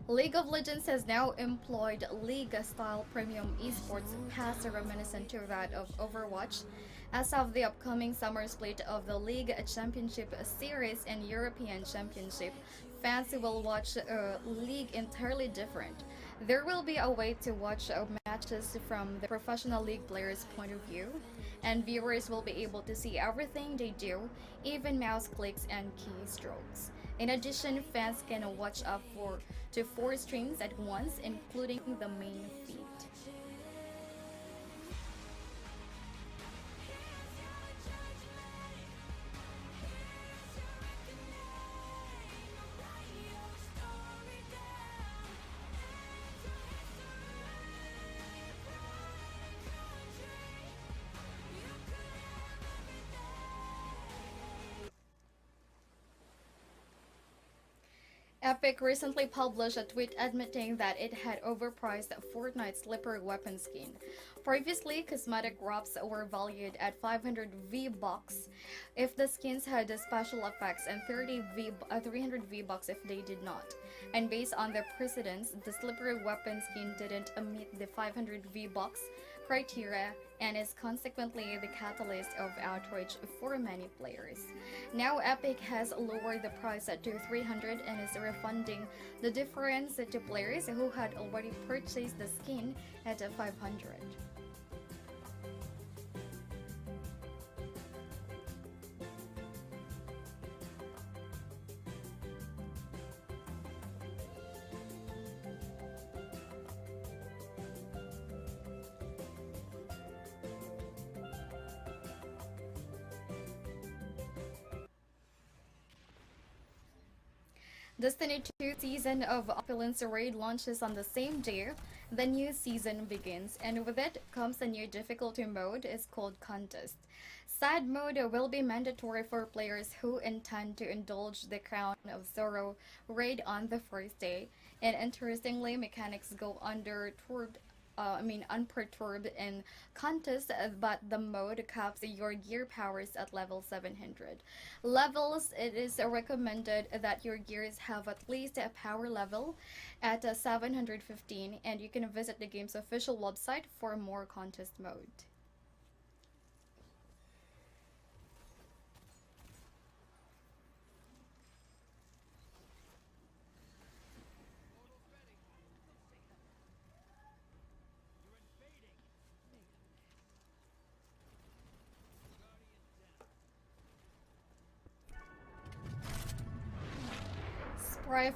League of Legends has now employed League-style premium esports pass reminiscent to that of Overwatch. As of the upcoming summer split of the League Championship Series and European Championship, fans will watch a league entirely different. There will be a way to watch matches from the professional league players' point of view, and viewers will be able to see everything they do, even mouse clicks and keystrokes. In addition, fans can watch up to 4 streams at once, including the main feed. Epic recently published a tweet admitting that it had overpriced Fortnite's slippery weapon skin. Previously, cosmetic wraps were valued at 500 V-Bucks if the skins had the special effects and 300 V-Bucks if they did not. And based on the precedents, the slippery weapon skin didn't meet the 500 V-Bucks criteria and is consequently the catalyst of outrage for many players. Now Epic has lowered the price to 300 and is refunding the difference to players who had already purchased the skin at 500. Destiny 2 season of Opulence Raid launches on the same day the new season begins, and with it comes a new difficulty mode. It's called Contest. Sad mode will be mandatory for players who intend to indulge the Crown of Sorrow raid on the first day, and interestingly, mechanics go unperturbed in contest, but the mode caps your gear powers at level 700. Levels, it is recommended that your gears have at least a power level at 715, and you can visit the game's official website for more contest mode.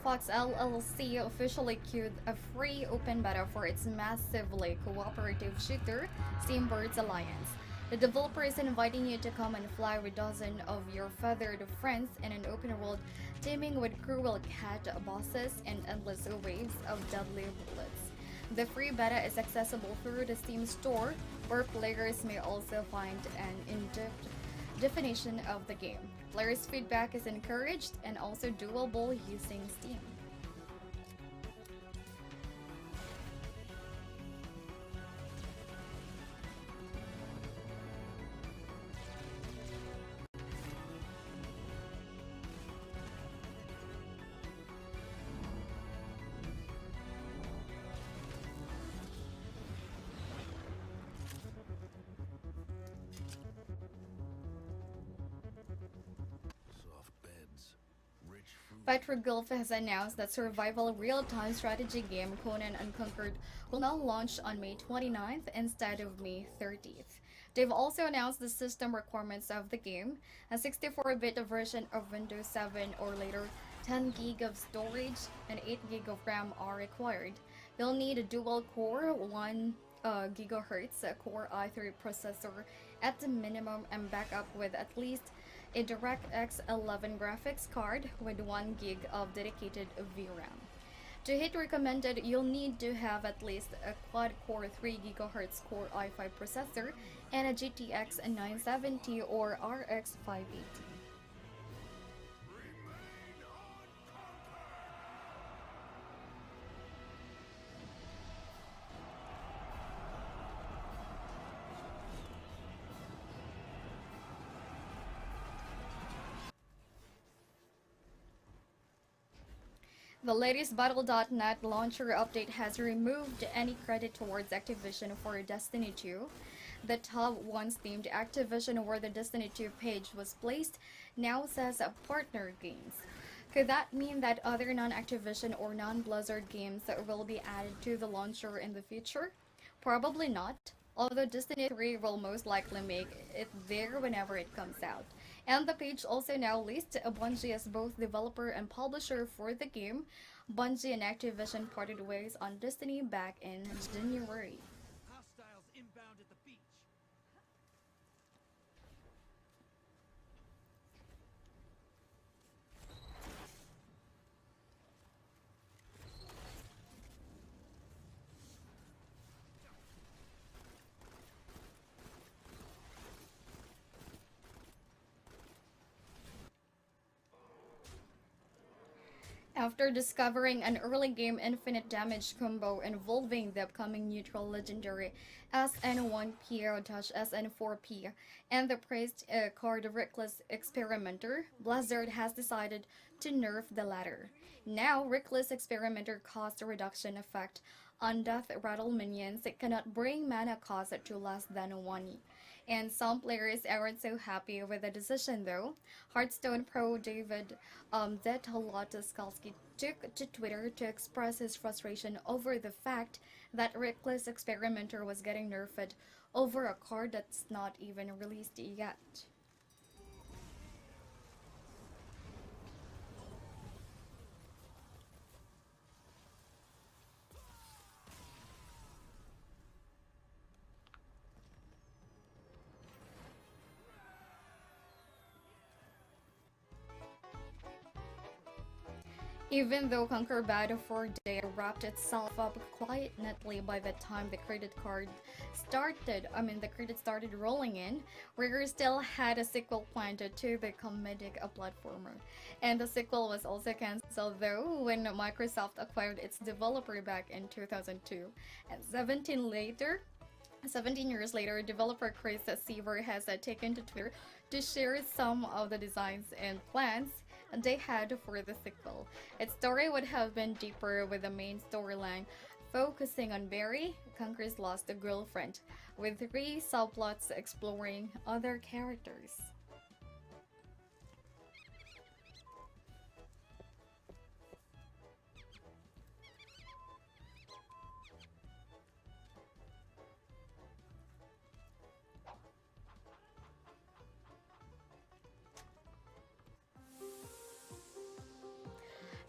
Fox LLC officially queued a free open beta for its massively cooperative shooter, Steambirds Alliance. The developer is inviting you to come and fly with dozens of your feathered friends in an open world teeming with cruel cat bosses and endless waves of deadly bullets. The free beta is accessible through the Steam store, where players may also find an in-depth definition of the game. Players' feedback is encouraged and also doable using Steam. Petroglyph has announced that survival real-time strategy game Conan Unconquered will now launch on May 29th instead of May 30th. They've also announced the system requirements of the game. A 64-bit version of Windows 7 or later, 10 GB of storage and 8 GB of RAM are required. You'll need a dual-core 1 GHz Core i3 processor at the minimum and backup with at least a DirectX 11 graphics card with 1 GB of dedicated VRAM. To hit recommended, you'll need to have at least a quad-core 3 GHz Core i5 processor and a GTX 970 or RX 580. The latest Battle.net launcher update has removed any credit towards Activision for Destiny 2. The top once themed Activision where the Destiny 2 page was placed now says partner games. Could that mean that other non-Activision or non-Blizzard games will be added to the launcher in the future? Probably not, although Destiny 3 will most likely make it there whenever it comes out. And the page also now lists Bungie as both developer and publisher for the game. Bungie and Activision parted ways on Destiny back in January. Hostiles inbound at the beach. After discovering an early game infinite damage combo involving the upcoming neutral legendary SN1P-SN4P and the praised card Reckless Experimenter, Blizzard has decided to nerf the latter. Now, Reckless Experimenter cost reduction effect on Death Rattle minions cannot bring mana cost to less than 1. And some players aren't so happy with the decision though. Hearthstone pro David Zetolotuskalski took to Twitter to express his frustration over the fact that Reckless Experimenter was getting nerfed over a card that's not even released yet. Even though Conquer Bad for Day wrapped itself up quietly by the time the the credit started rolling in, Rigger still had a sequel planned to the comedic platformer. And the sequel was also cancelled though when Microsoft acquired its developer back in 2002. And 17 years later, developer Chris Seaver has taken to Twitter to share some of the designs and plans they had for the sequel. Its story would have been deeper with the main storyline focusing on Barry, Conker's lost girlfriend, with 3 subplots exploring other characters.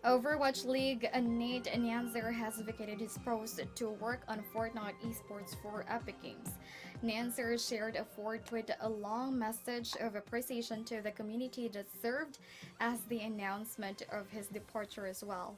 Overwatch League Nate Nanzer has vacated his post to work on Fortnite esports for Epic Games. Nanzer shared a 4-tweet a long message of appreciation to the community that served as the announcement of his departure as well.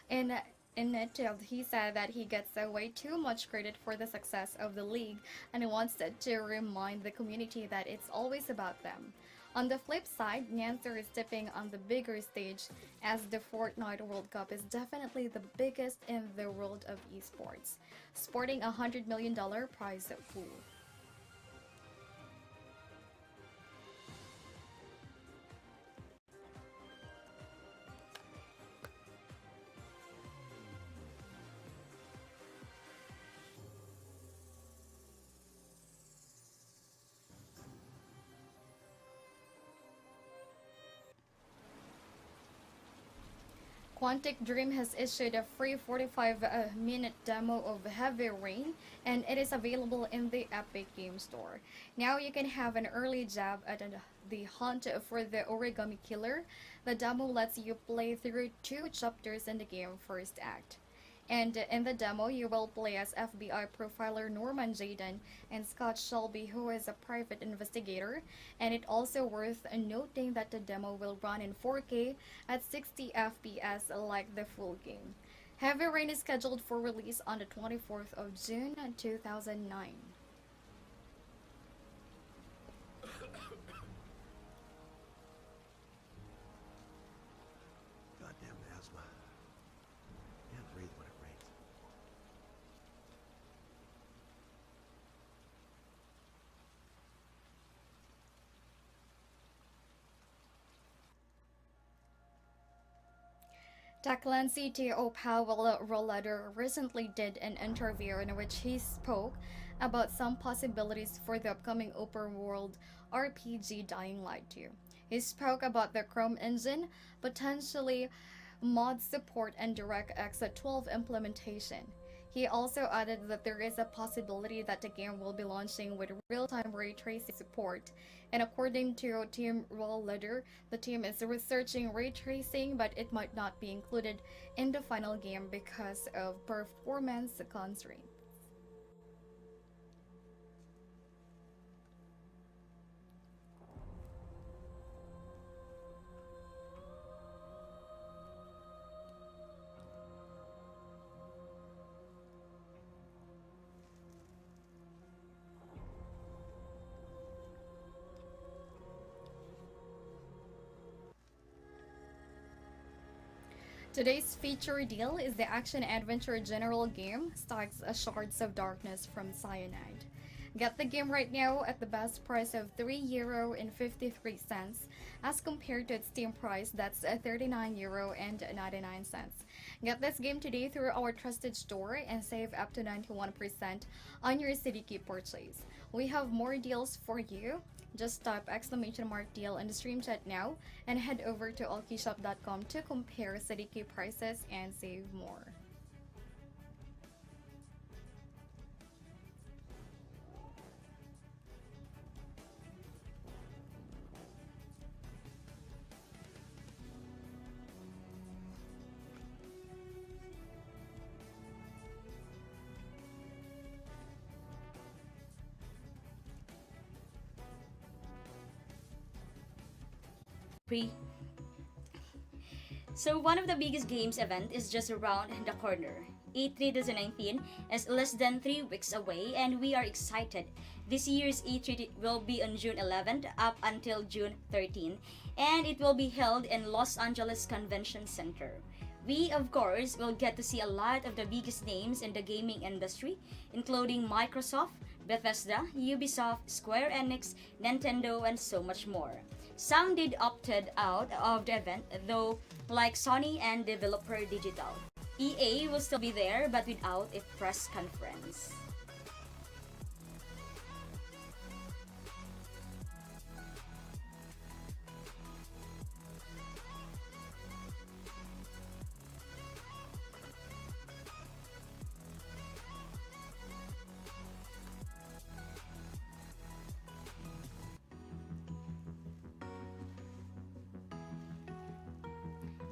In it, he said that he gets way too much credit for the success of the league and wants to remind the community that it's always about them. On the flip side, Nancer is stepping on the bigger stage as the Fortnite World Cup is definitely the biggest in the world of esports, sporting a $100 million prize pool. Quantic Dream has issued a free 45-minute demo of Heavy Rain, and it is available in the Epic Game Store. Now you can have an early jab at the hunt for the Origami Killer. The demo lets you play through 2 chapters in the game first act. And in the demo, you will play as FBI profiler Norman Jaden and Scott Shelby, who is a private investigator. And it's also worth noting that the demo will run in 4K at 60 FPS like the full game. Heavy Rain is scheduled for release on the 24th of June 2009. Goddamn asthma. Can't breathe when it rains. Techland CTO Powell Rolleder recently did an interview in which he spoke about some possibilities for the upcoming open world RPG Dying Light 2. He spoke about the Chrome engine, potentially mod support, and DirectX 12 implementation. He also added that there is a possibility that the game will be launching with real-time ray tracing support. And according to Team Roll Leader, the team is researching ray tracing, but it might not be included in the final game because of performance constraints. Today's feature deal is the action adventure general game, Stacks Shards of Darkness from Cyanide. Get the game right now at the best price of €3 and 53 cents as compared to its Steam price that's €39 and 99 cents. Get this game today through our trusted store and save up to 91% on your CityKey purchase. We have more deals for you. Just type exclamation mark deal in the stream chat now and head over to allkeyshop.com to compare CityKey prices and save more. Pre. So one of the biggest games event is just around the corner. E3 2019 is less than 3 weeks away and we are excited. This year's E3 will be on June 11th up until June 13th and it will be held in Los Angeles Convention Center. We, of course, will get to see a lot of the biggest names in the gaming industry, including Microsoft, Bethesda, Ubisoft, Square Enix, Nintendo, and so much more. Some did opted out of the event, though, like Sony and Developer Digital. EA will still be there, but without a press conference.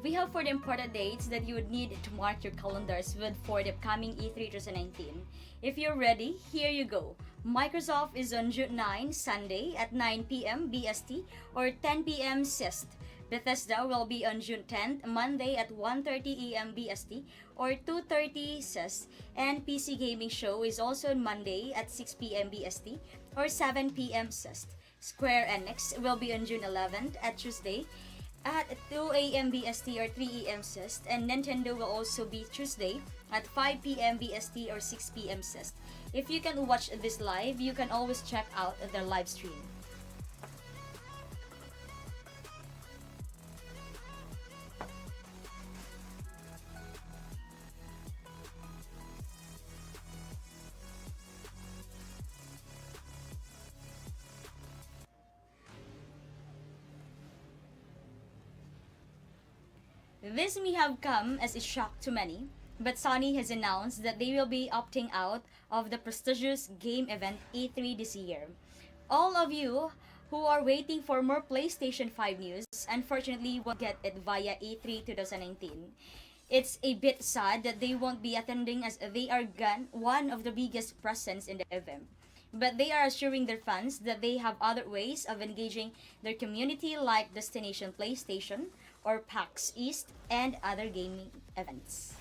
We have for the important dates that you would need to mark your calendars with for the upcoming E3 2019. If you're ready, here you go. Microsoft is on June 9, Sunday at 9 p.m. BST or 10 p.m. CIST. Bethesda will be on June 10th, Monday at 1:30 a.m. BST or 2:30 CIST. And PC Gaming Show is also on Monday at 6 p.m. BST or 7 p.m. CIST. Square Enix will be on June 11th at Tuesday at 2 a.m. BST or 3 a.m. CIST, and Nintendo will also be Tuesday at 5 p.m. BST or 6 p.m. CIST. If you can watch this live, you can always check out their live stream. This may have come as a shock to many, but Sony has announced that they will be opting out of the prestigious game event E3 this year. All of you who are waiting for more PlayStation 5 news unfortunately won't get it via E3 2019. It's a bit sad that they won't be attending as they are gone one of the biggest presents in the event. But they are assuring their fans that they have other ways of engaging their community like Destination PlayStation or PAX East and other gaming events.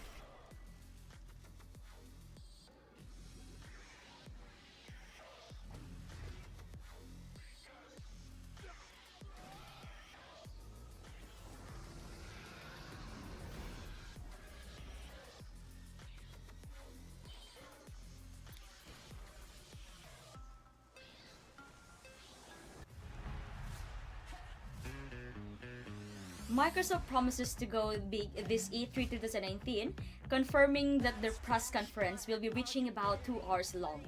Microsoft promises to go big this E3 2019, confirming that their press conference will be reaching about 2 hours long.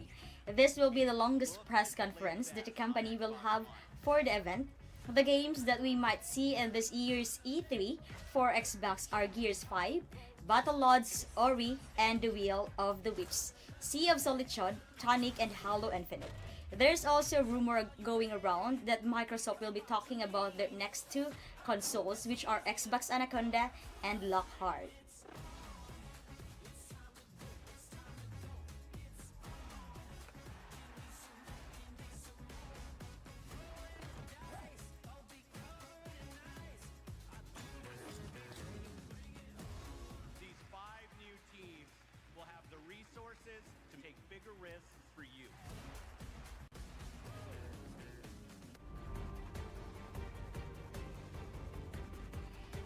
This will be the longest press conference that the company will have for the event. The games that we might see in this year's E3 for Xbox are Gears 5, Battlelords, Ori, and The Wheel of the Wisps, Sea of Solitude, Tonic, and Halo Infinite. There's also a rumor going around that Microsoft will be talking about their next two consoles, which are Xbox Anaconda and Lockhart. These 5 new teams will have the resources to take bigger risks for you.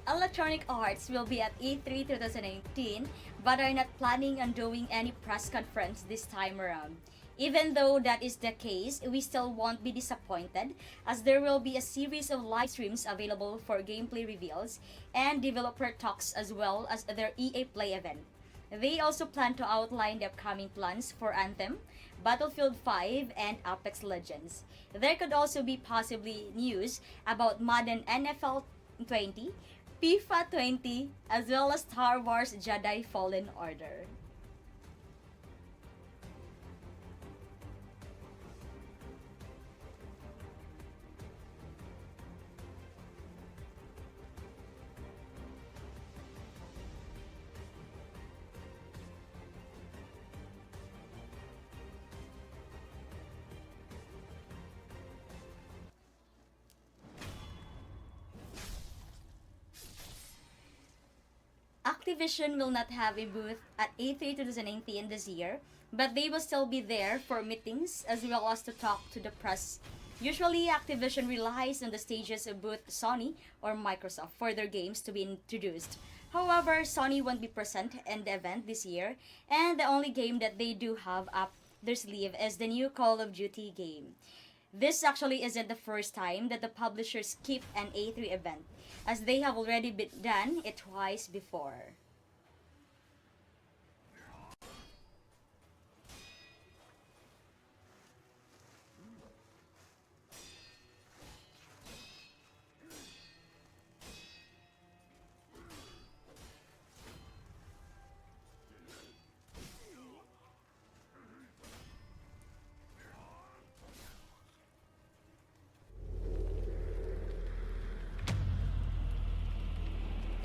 Electronic Arts will be at E3 2018 but are not planning on doing any press conference this time around. Even though that is the case, we still won't be disappointed as there will be a series of live streams available for gameplay reveals and developer talks as well as their EA Play event. They also plan to outline the upcoming plans for Anthem, Battlefield 5, and Apex Legends. There could also be possibly news about Madden NFL 20, FIFA 20, as well as Star Wars Jedi Fallen Order. Activision will not have a booth at E3 2019 this year, but they will still be there for meetings as well as to talk to the press. Usually, Activision relies on the stages of both Sony or Microsoft for their games to be introduced. However, Sony won't be present in the event this year, and the only game that they do have up their sleeve is the new Call of Duty game. This actually isn't the first time that the publishers skip an A3 event, as they have already been done it twice before.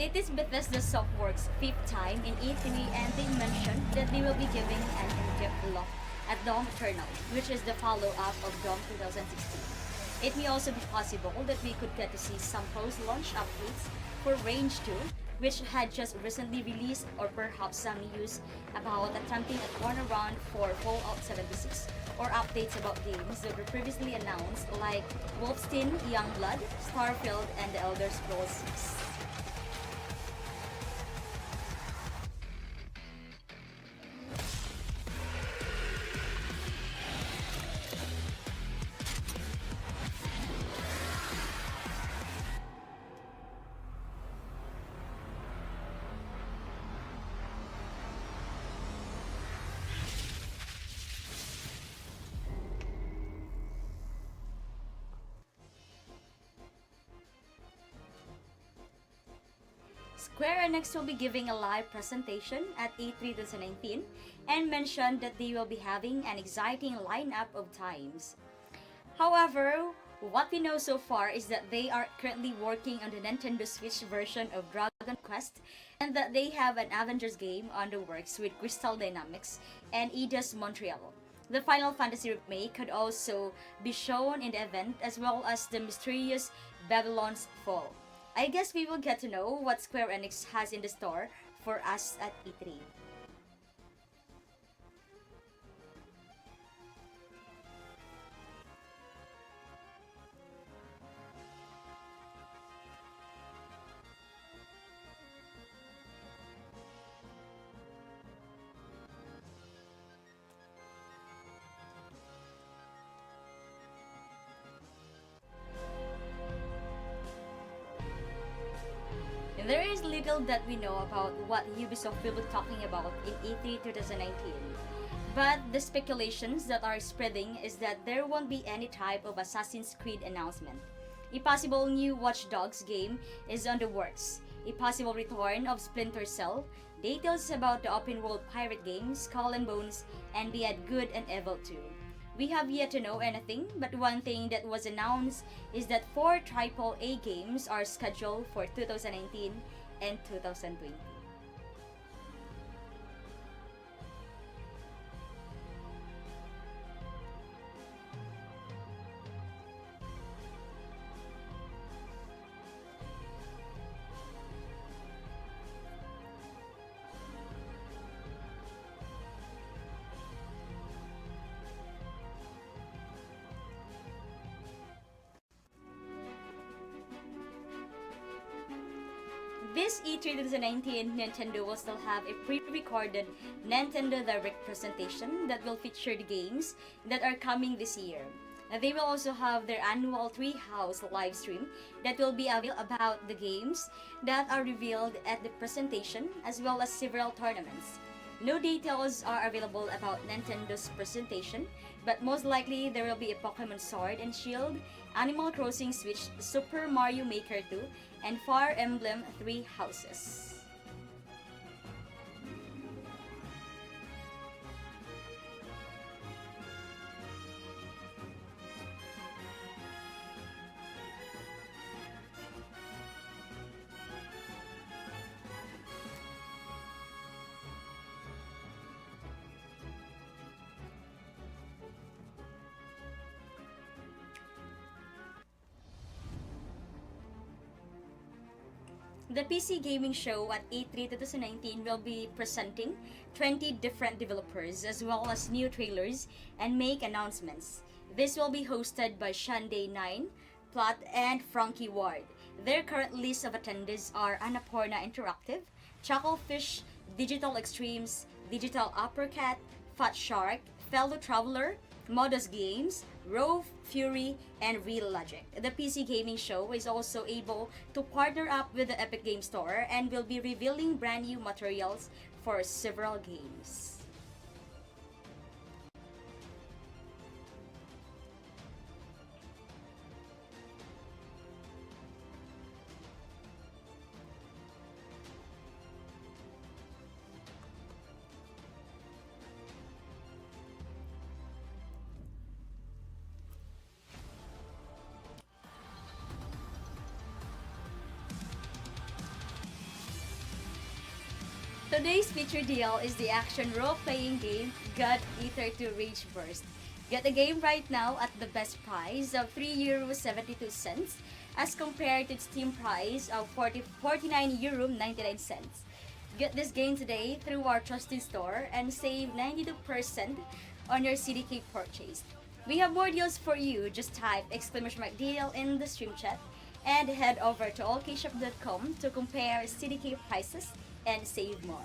It is Bethesda Softworks' fifth time in E3 and they mentioned that they will be giving an in-depth look at Doom Eternal, which is the follow-up of Doom 2016. It may also be possible that we could get to see some post-launch updates for Range 2, which had just recently released, or perhaps some news about attempting a turnaround for Fallout 76, or updates about games that were previously announced like Wolfenstein Youngblood, Starfield, and The Elder Scrolls 6. Square Enix will be giving a live presentation at E3 2019 and mentioned that they will be having an exciting lineup of times. However, what we know so far is that they are currently working on the Nintendo Switch version of Dragon Quest and that they have an Avengers game on the works with Crystal Dynamics and Eidos Montreal. The Final Fantasy remake could also be shown in the event as well as the mysterious Babylon's Fall. I guess we will get to know what Square Enix has in the store for us at E3. There is little that we know about what Ubisoft will be talking about in E3 2019. But the speculations that are spreading is that there won't be any type of Assassin's Creed announcement. A possible new Watch Dogs game is on the works. A possible return of Splinter Cell, details about the open world pirate game Skull and Bones, and Beyond Good and Evil 2. We have yet to know anything, but one thing that was announced is that 4 AAA games are scheduled for 2019 and 2020. This E3 2019, Nintendo will still have a pre-recorded Nintendo Direct presentation that will feature the games that are coming this year. They will also have their annual Treehouse livestream that will be available about the games that are revealed at the presentation, as well as several tournaments. No details are available about Nintendo's presentation, but most likely there will be a Pokemon Sword and Shield, Animal Crossing Switch, Super Mario Maker 2, and Fire Emblem Three Houses. The PC Gaming Show at E3 2019 will be presenting 20 different developers as well as new trailers and make announcements. This will be hosted by Shanday9, Platt, and Frankie Ward. Their current list of attendees are Annapurna Interactive, Chucklefish, Digital Extremes, Digital Uppercut, Fat Shark, Fellow Traveler, Modus Games, Rove, Fury, and Real Logic. The PC Gaming Show is also able to partner up with the Epic Game Store and will be revealing brand new materials for several games. Today's feature deal is the action role-playing game God Eater 2 Rage Burst. Get the game right now at the best price of €3.72 as compared to its Steam price of €49.99. Get this game today through our trusted store and save 92% on your CDK purchase. We have more deals for you. Just type !deal in the stream chat and head over to allkeyshop.com to compare CDK prices and save more.